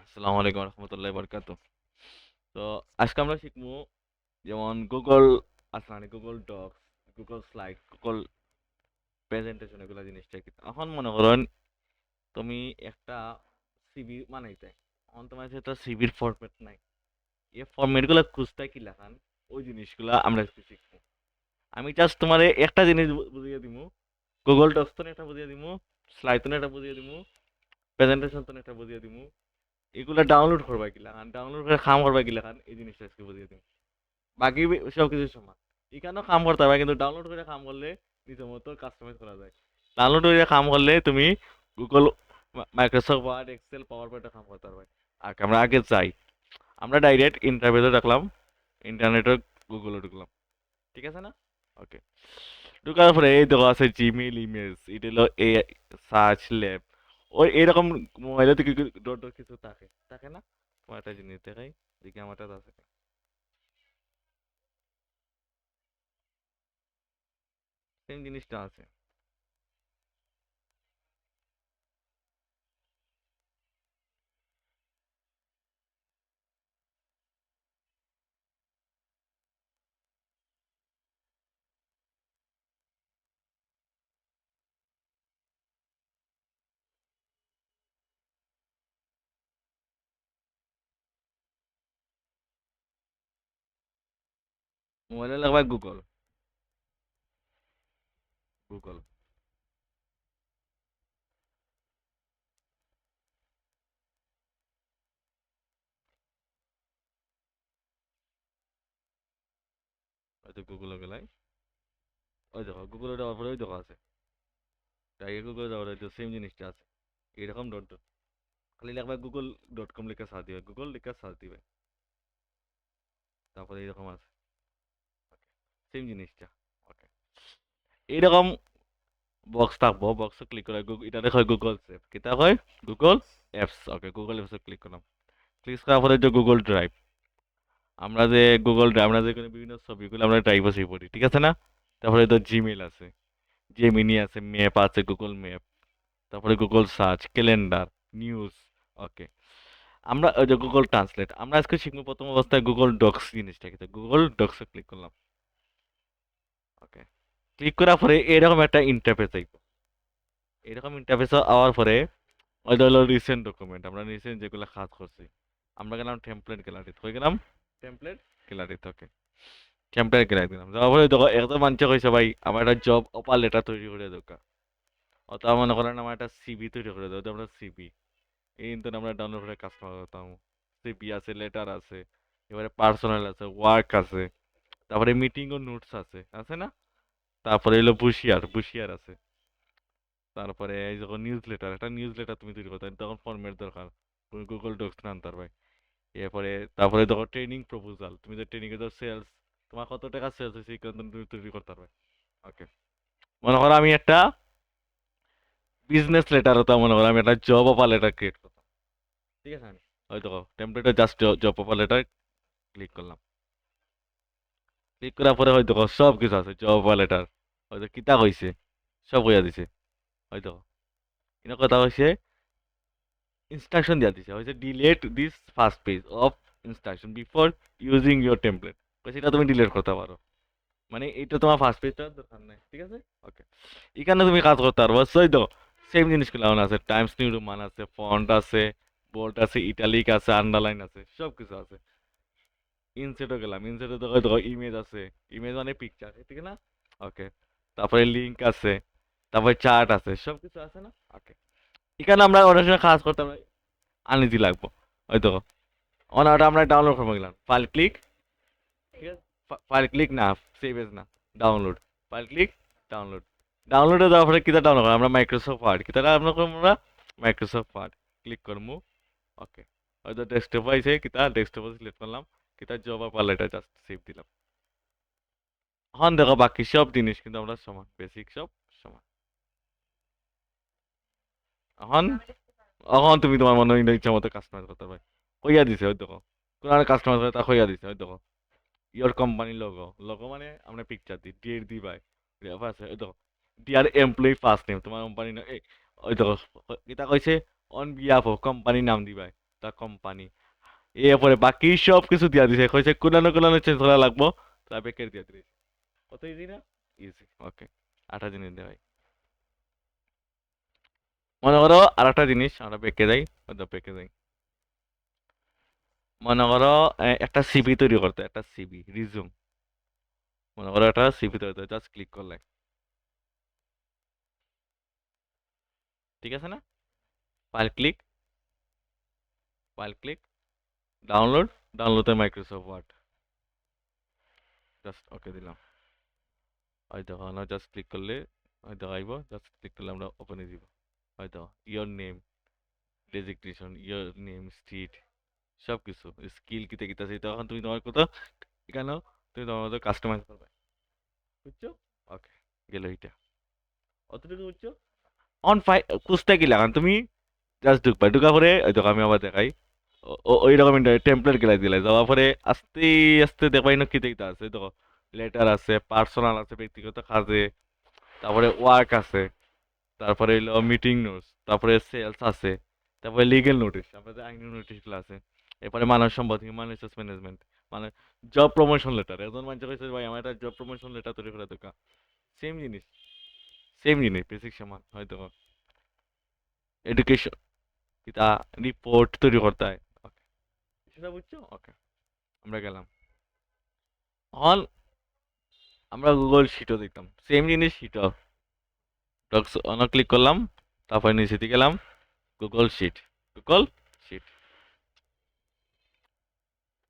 আসসালামু আলাইকুম রহমতুল্লাহ বরকাত। তো আজকে আমরা শিখবো যেমন গুগল আছে না, Google Docs, Google slide, Google presentation, এগুলো জিনিসটা কি। এখন মনে করেন তুমি একটা সিভি বানাইতে, এখন তোমার কাছে তো সিভির ফরম্যাট নাই, এই ফরম্যাটগুলো খুঁজতে কি লেখান, ওই জিনিসগুলো আমরা একটু শিখবো। আমি জাস্ট তোমার একটা জিনিস বুঝিয়ে দিব, গুগল ডক্স তো একটা বুঝিয়ে দিব, স্লাইড তো একটা বুঝিয়ে দিব, প্রেজেন্টেশন তো একটা বুঝিয়ে দিব, এগুলা ডাউনলোড করবা কি লাগান, ডাউনলোড করে খাম করবা কি লাগান, এই জিনিসটা আজকে বুঝিয়ে দিব। বাকি সব কিছু সমান, এখানেও কাম করতে হবে, কিন্তু ডাউনলোড করে কাম করলে নিজের মতো কাস্টমাইজ করা যায়। ডাউনলোড করে কাম করলে তুমি গুগল, মাইক্রোসফট ওয়ার্ড, এক্সেল, পাওয়ার পয়েন্টে কাম করতে পারবে। আর আমরা আগে যাই, আমরা ডাইরেক্ট ইন্টারভিউতে রাখলাম, ইন্টারনেটে গুগলে ঢুকলাম, ঠিক আছে না? ওকে, ঢুকার পরে এই দেখো আছে জিমেইল, ইমেজ, এটা হলো এই সার্চ ল্যাব, ওই এরকম মোবাইলে তো ডট ডট কিছু থাকে থাকে না। তোমার একটা জিনিস দেখাই, দেখি আমারটা আছে, সেম জিনিসটা আছে। মোবাইলে লাগবে গুগল, গুগল। হয়তো গুগলে গেলাই, ওই দেখো গুগলে দেওয়ার পরে ওই দেখো আছে, তাই গুগলে দেওয়ার হয়তো সেম জিনিসটা আছে, এরকম ডট ডট, খালি লাগবে গুগল.com লিখে সার্চ দিবে, গুগল লিখে সার্চ দিবে, তারপরে এরকম আছে, সেম জিনিসটা। ওকে, এইরকম বক্স থাকবো, বক্সে ক্লিক করে এটা দেখো গুগল সেভ, কিতা হয় গুগল অ্যাপস। ওকে, গুগল অ্যাপসে ক্লিক করলাম, ক্লিক করার পরে যে গুগল ড্রাইভ, আমরা যে গুগল ড্রাইভ, আমরা যে কোনো বিভিন্ন ছবিগুলো আমরা ড্রাইভে সেভ করি, ঠিক আছে না? তারপরে তো জিমেল আছে, জেমিনি আছে, ম্যাপ আছে, গুগল ম্যাপ, তারপরে গুগল সার্চ, ক্যালেন্ডার, নিউজ। ওকে, আমরা ওই যে গুগল ট্রান্সলেট, আমরা আজকে শিখবো প্রথম অবস্থায় গুগল ডক্স জিনিসটা কি। গুগল ডক্সে ক্লিক করলাম, ওকে, ক্লিক করার পরে এরকম একটা ইন্টারফেস আইব, এরকম ইন্টারফেস আওয়ার পরে ওইটা হলো রিসেন্ট ডকুমেন্ট, আমরা রিসেন্ট যেগুলো কাজ করছি, আমরা গেলাম টেমপ্লেট গ্যালারিতে, হয়ে গেলাম টেমপ্লেট গ্যালারিতে। ওকে, টেমপ্লেট গ্যালারি দিলাম, যাওয়ার পরে দেখো এত মানুষ কইছে ভাই আমার একটা জব অফার লেটার তৈরি করে দরকার, অথবা মনে করেন আমার একটা সিভি তৈরি করে দাও, তো আমরা সিভি এই ইন্টারনেট আমরা ডাউনলোড করে কাজ করতাম। সিভি আছে, লেটার আছে, এবারে পার্সোনাল আছে, ওয়ার্ক আছে, তারপরে মিটিং ও নোটস আছে, আছে না? তারপরে এলো বুশিয়ার, বুশিয়ার আছে, তারপরে এই যখন নিউজ লেটার, একটা নিউজ লেটার তুমি তৈরি করতে তখন ফর্মেট দরকার, তুমি গুগল ডক্স না আনতে পারবে। এরপরে তারপরে দেখো ট্রেনিং প্রপোজাল, তুমি যে ট্রেনিং এর সেলস, তোমার কত টাকা সেলস হয়েছে এই তুমি তৈরি করতে পারবে। ওকে, মনে করো আমি একটা বিজনেস লেটার হতাম, মনে করো আমি একটা জব অফার লেটার ক্রিয়েট করতাম, ঠিক আছে? আমি হয়তো টেমপ্লেটে just job offer letter click করলাম, ক্লিক করার পরে হয়তো সব কিছু আছে, জব অফার লেটার, হয়তো কিতা কইছে সব কইয়া দিছে, হয়তো কিনা কথা হয়েছে, ইনস্ট্রাকশন দিয়া দিছে, হয়েছে delete this first page of instruction before using your template, সেটা তুমি ডিলিট করতে পারো, মানে এটা তোমার ফার্স্ট পেজটা দরকার নাই, ঠিক আছে? ওকে, এখানে তুমি কাজ করতে পারবো, সই তো সেম জিনিসগুলো আমার আছে, টাইমস নিউ রোমান আছে, ফন্ট আছে, বোল্ড আছে, ইটালিক আছে, আন্ডারলাইন আছে, সব কিছু আছে। ইনসেটও গেলাম, ইনসেটে তো হয়তো ইমেজ আছে, ইমেজ মানে পিকচার, ঠিক না? ওকে, তারপরে লিঙ্ক আছে, তারপরে চার্ট আছে, সব কিছু আছে না? ওকে, এখানে আমরা অনেক সময় কাজ করতে আমরা আনইজি লাগবো, হয়তো ওটা আমরা ডাউনলোড করবো, গেলাম ফাইল ক্লিক, ঠিক আছে, ফাইল ক্লিক না, সেভ এজ না, ডাউনলোড, ফাইল ক্লিক, ডাউনলোড, ডাউনলোডে দেওয়ার পরে কিতা ডাউনলোড করা, আমরা মাইক্রোসফট ওয়ার্ড, কিতা ডাউনলোড করবো আমরা, মাইক্রোসফট ওয়ার্ড ক্লিক করবো। ওকে, হয়তো ডেস্কটপ আইছে, কিতা ডেস্কটপ সিলেক্ট করলাম, কিতা জব আর পারলে এটা জাস্ট সেভ দিলাম। এখন দেখো বাকি সব জিনিস কিন্তু আমরা সমান, বেসিক সব সমান। এখন এখন তুমি তোমার মনে হয় ইচ্ছা মতো কাস্টমাইজ করতে পারবে, কইয়া দিছে ওই দেখো, কোন কাস্টমাইজ করে তা কইয়া দিছে ওই দেখো, ইয়োর কোম্পানি লোগো, লোগো মানে আমরা পিকচার দিই, ডিএর দি ভাই, আছে ওই দেখো, ডিয়ার এমপ্লয়ি ফার্স্ট নেম, তোমার কোম্পানি ওই দেখো, এটা কইছে অন বিহাফ অফ কোম্পানির নাম দি ভাই, দ্য কোম্পানি। এরপরে বাকি সব কিছু দিয়া দিছে, কইছে কোনানো কোনানো চেঞ্জ করা লাগবো, তার ব্যাকের দিয়া দিছে। কত ইজি না? ইজি। ওকে, আটা জিনিস দেয় ভাই। মনে করো আর একটা জিনিস, আমরা ব্যাকে যাই, হয়তো ব্যাকে যাই। মনে করো একটা সিভি তৈরি করতে, একটা সিভি রিজুম। মনে করো একটা সিভি তৈরি করতে, জাস্ট ক্লিক করলে, ঠিক আছে না? File click, file click, download, ডাউনলোডে মাইক্রোসফট ওয়ার্ড, জাস্ট ওকে দিলাম। ওই দেখো আমরা জাস্ট ক্লিক করলে ওই দেখো আইব, জাস্ট ক্লিক করলে আমরা ওপেনে দিব। ওই দেখো your name, designation, your name, street, সব কিছু স্কিল কিতে কিতে আছে, তখন তুমি তোমার কোথাও এখানেও তুমি তোমার মতো কাস্টমাইজ করবে, বুঝছো? ওকে, গেল এইটা, অতটুকু বুঝছো? অন ফাই খুঁজতে কি লাগান তুমি, জাস্ট ঢুকবা, ঢুকা পরে ওই দেখো আমি আবার দেখাই, ওই রকম টেমপ্লেট গেলাই দিলে যাওয়ার পরে আস্তে আস্তে দেখবাই না কিতে কিতে আছে, দেখো লেটার আছে, পার্সোনাল আছে, ব্যক্তিগত কাজে, তারপরে ওয়ার্ক আছে, তারপরে হইলো মিটিং নোটস, তারপরে সেলস আছে, তারপরে লিগেল নোটিশ, আমাদের আইনি নোটিশগুলো আছে, এরপরে মানব সম্পদ, হিউম্যান রিসোর্স ম্যানেজমেন্ট, মানে জব প্রমোশন লেটার, একজন মানুষ কইছে ভাই আমার একটা জব প্রমোশন লেটার তৈরি করে দরকার, সেম জিনিস, সেম জিনিস, বেসিক সমান হয়তো। এডুকেশন কিতা রিপোর্ট তৈরি করতে হয়, ওকে, সেটা বুঝছো? ওকে, আমরা গেলাম, অন আমরা গুগল শিটও দেখতাম, সেম জিনিস শিটও, ডক্স অন ক্লিক করলাম, তারপরে নিচে দিকে গেলাম, গুগল শিট, গুগল শিট,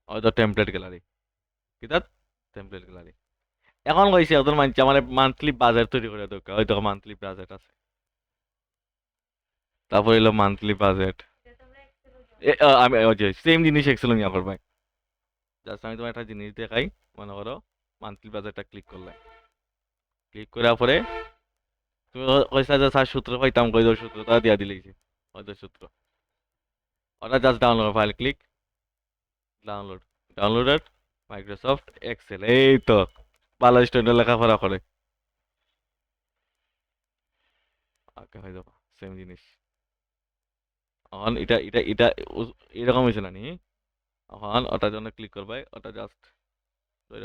হয়তো টেমপ্লেট গ্যালারি, কিতা টেমপ্লেট গ্যালারি। এখন কইছে ওদের মানছে আমার মান্থলি বাজেট তৈরি করে দরকার, হয়তো মান্থলি বাজেট আছে, তারপর এলো মান্থলি বাজেট, আমি ওই যে সেম জিনিস এক্সেল নিয়ে করবাই, জাস্ট আমি তোমার একটা জিনিস দেখাই, মনে করো মান্থলি বাজেটটা ক্লিক করলে, ক্লিক করার পরে তুমি কইছা যে স্যার সূত্র পাইতাম, কই দাও সূত্রটা দিয়া দিলেইছে, হয়তো সূত্র, ওটা just download, file click, download, downloaded Microsoft Excel, এই তো ভালো স্টুডেন্ট লেখাপড়া করে, ওকে হয়ে যাবো, সেম জিনিস। এখন এটা এটা এটা এরকম হয়েছে না নি, এখন ওটার জন্য ক্লিক করবে, ওটা জাস্ট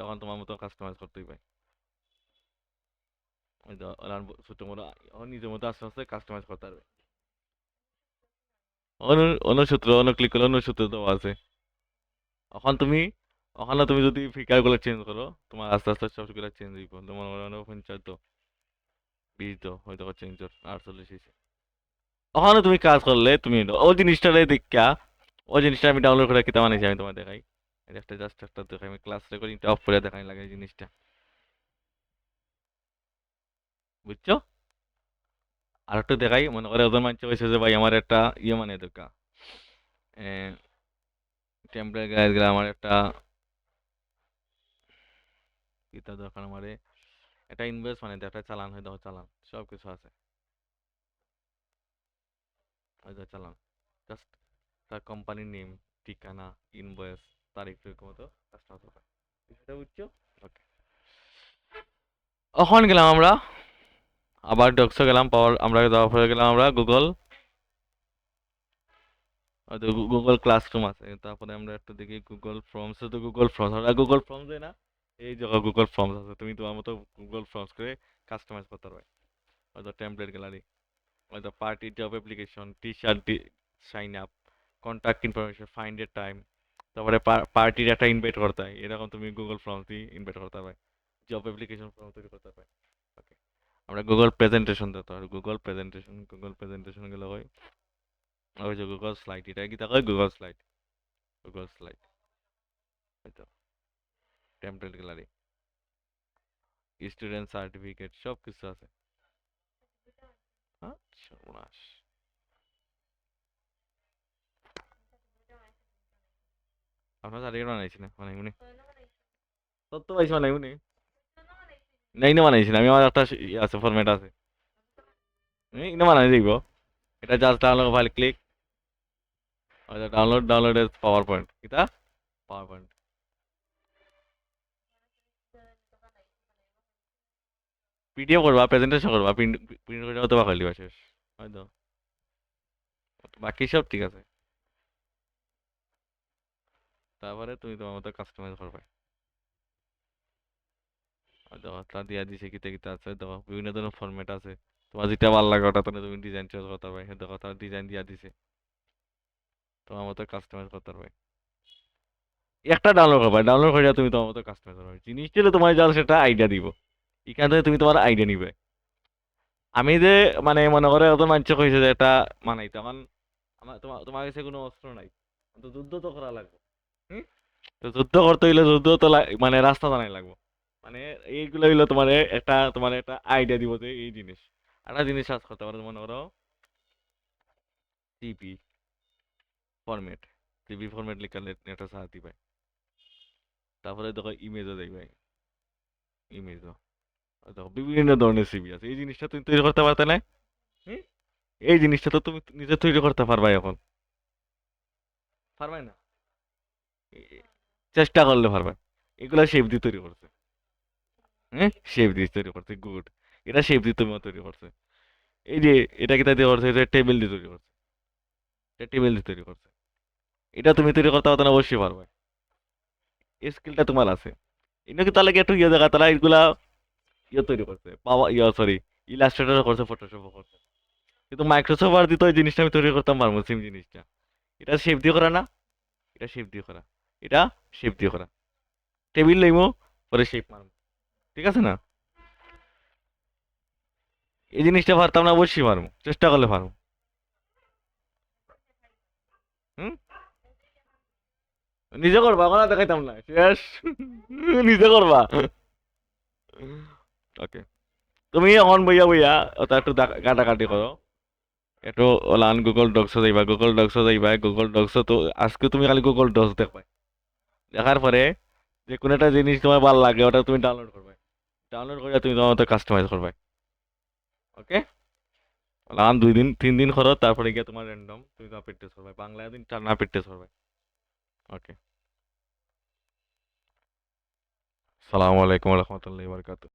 এখন তোমার মতো কাস্টমাইজ করতেই পাই, ওই তো ওরা ছোট মোটো এখন নিজের মতো আস্তে আস্তে কাস্টমাইজ করতে পারবে। অন্য অন্য সূত্র, অন্য ক্লিক করলে অন্য সূত্র দেওয়া আছে, এখন তুমি ওখানে তুমি যদি ফিগার গুলো চেঞ্জ করো, তোমার আস্তে আস্তে সবগুলো চেঞ্জ হইব, তোমার পঞ্চাশ তো 20 তো হয়তো চেঞ্জ 48 হয়েছে, ওখানে তুমি কাজ করলে তুমি ও জিনিসটা দেখা, ওই জিনিসটা আমি ডাউনলোড করে কিতা বানাইছি আমি তোমার দেখাই, এটা একটা জাস্ট একটা দেখাই, আমি ক্লাস রেকর্ডিংটা অফ করে দেখাই লাগে এই জিনিসটা, বুঝছো? আর একটু দেখাই, মনে করে ওদের মানুষ হয়েছে যে ভাই আমার একটা ইয়ে মানে দরকার, টেম্পলেট গাইড গেলে আমার একটা কিতা দরকার, আমারে একটা ইনভয়েস মানে একটা চালান, হয়ে দাও চালান, সব কিছু আছে, হয়ে দাও চালান, জাস্ট তার কোম্পানির নেম, ঠিকানা, ইনভয়েস, তারিখ মতো কাজটা হতে পারে, বিষয়টা বুঝছো? ওকে, এখন গেলাম আমরা আবার ডক্সে গেলাম, পাওয়ার আমরা যাওয়ার পরে গেলাম আমরা গুগল, হয়তো গুগল ক্লাসরুম আছে, তারপরে আমরা একটা দেখি গুগল ফর্মস, তো গুগল ফর্মস, আমরা গুগল ফর্মস দেয় না, এই জায়গা গুগল ফর্মস আছে, তুমি তোমার মতো গুগল ফর্মস করে কাস্টমাইজ করতে পারবে, হয়তো টেমপ্লেট গ্যালারি, হয়তো party job application, T shirt sign up, contact information, find a time, তারপরে পার্টির একটা ইনভাইট করতে হয়, এরকম তুমি গুগল ফর্মস দিয়ে ইনভাইট করতে পারবে, জব অ্যাপ্লিকেশন ফর্ম তৈরি করতে পারবে। ওকে, আমরা গুগল প্রেজেন্টেশন দিতে হবে, গুগল প্রেজেন্টেশন, গুগল প্রেজেন্টেশন গেলে হয় ওই যে গুগল স্লাইড, এটা কি থাকে গুগল স্লাইড, গুগল স্লাইড, হয়তো টেমপ্লেট গ্যালারি, স্টুডেন্ট সার্টিফিকেট, সব কিছু আছে। হ্যাঁ, সর্বনাশ, আপনার সার্টিফিকেট বানাইছি না, বানাইবনি, তত্ত্ব পাইছি বানাইবনি, নাই না বানাইছি না আমি, আমার একটা ইয়ে আছে, ফরম্যাট আছে, না বানাই দেখব, এটা just download, file click, download, download S power point, কিতা পাওয়ার পয়েন্ট, পিডিএফ করবা, প্রেজেন্টেশন করবা, প্রিন্ট প্রিন্ট করে হয়তো বা খাইলিবা শেষ, হয়তো বাকি সব ঠিক আছে। তারপরে তুমি তোমার মতো কাস্টমাইজ করবে। আর দেখো তা দিয়া দিছে কিতা কিতা আছে, দেখো বিভিন্ন ধরনের ফরম্যাট আছে। তোমার যেটা ভালো লাগে ওটা তুমি ডিজাইন চেঞ্জ করতে পারবে। দেখো তার ডিজাইন দিয়া দিছে, তোমার মতো কাস্টমাইজ করতে পারবে। একটা ডাউনলোড করবে, ডাউনলোড করে তুমি তোমার মতো কাস্টমাইজ করবে। জিনিসটা তোমার যা সেটা আইডিয়া দিব, এখান থেকে তুমি তোমার আইডিয়া নিবে। আমি যে মানে মনে করে অত মানুষ কইছে যে এটা মানাই, তখন আমার তোমার কাছে কোনো অস্ত্র নাই, তো যুদ্ধ তো করা লাগবে। হুম? তো যুদ্ধ করতে হইলে যুদ্ধ তো মানে রাস্তা জানাই লাগবে। মানে এইগুলো হইলো তোমার একটা আইডিয়া দিব যে এই জিনিস। একটা জিনিস সার্চ করতে পারো, মনে করো টিপি ফরম্যাট, টিপি ফরম্যাট লিখে নেটে সার্চ দিবে। তারপরে দেখো ইমেজও দেখবে, ইমেজও দেখো বিভিন্ন ধরনের সিবি আছে। এই জিনিসটা তুমি তৈরি করতে পারতে না? হুম? এই জিনিসটা তো তুমি নিজে তৈরি করতে পারবা এখন, পারবাই না? চেষ্টা করলে পারবে। এগুলা শেপ দিয়ে তৈরি করছে। হ্যাঁ, শেপ দিয়ে তৈরি করছে, গুড। এটা শেপ দিয়ে তুমি তৈরি করছে। এই যে এটা কি দিয়ে করছে, এটা টেবিল দিয়ে তৈরি করছে, এটা টেবিল দিয়ে তৈরি করছে। এটা তুমি তৈরি করতে পারতো না? অবশ্যই পারবে, এই স্কিলটা তোমার আছে। এটা কি তাহলে কি একটু ইয়ে দেখা, তারা এগুলা ইয়ে তৈরি করছে, পাওয়া ইয়ে সরি, ইলাস্ট্রেটর করছে, ফটোশপ করছে। কিন্তু মাইক্রোসফট ওয়ার্ড দিতে ওই জিনিসটা আমি তৈরি করতাম পারবো, সেম জিনিসটা। এটা শেপ দিয়ে করা না, এটা শেপ দিয়ে করা, এটা শেপ দিয়ে করা। টেবিল লইমো, পরে শেপ মারবো, ঠিক আছে না? এই জিনিসটা পারতাম না? অবশ্যই পারবো, চেষ্টা করলে পারবো। হুম? নিজে করবা, কোনো দেখাইতাম না, শেষ। নিজে করবা। ওকে, তুমি এখন বইয়া বইয়া ওটা একটু কাটাকাটি করো। একটু ওলান গুগল ডক্স যাইবা, গুগল ডক্স যাইবা, গুগল ডক্স তো আজকে তুমি খালি গুগল ডক্স দেখবা। দেখার পরে যে কোনো একটা জিনিস তোমার ভালো লাগে ওটা তুমি ডাউনলোড করবে, ডাউনলোড করে তুমি তোমার মতো কাস্টমাইজ করবে। ওকে, ওলান 2 দিন 3 দিন করো, তারপরে গিয়ে তোমার র্যান্ডম তুমি তোমার প্র্যাকটিস করবে, বাংলা দিন টানা প্র্যাকটিস করবে। ওকে, সালামু আলাইকুম রহমতুল্লাহি বারাকাতুহু।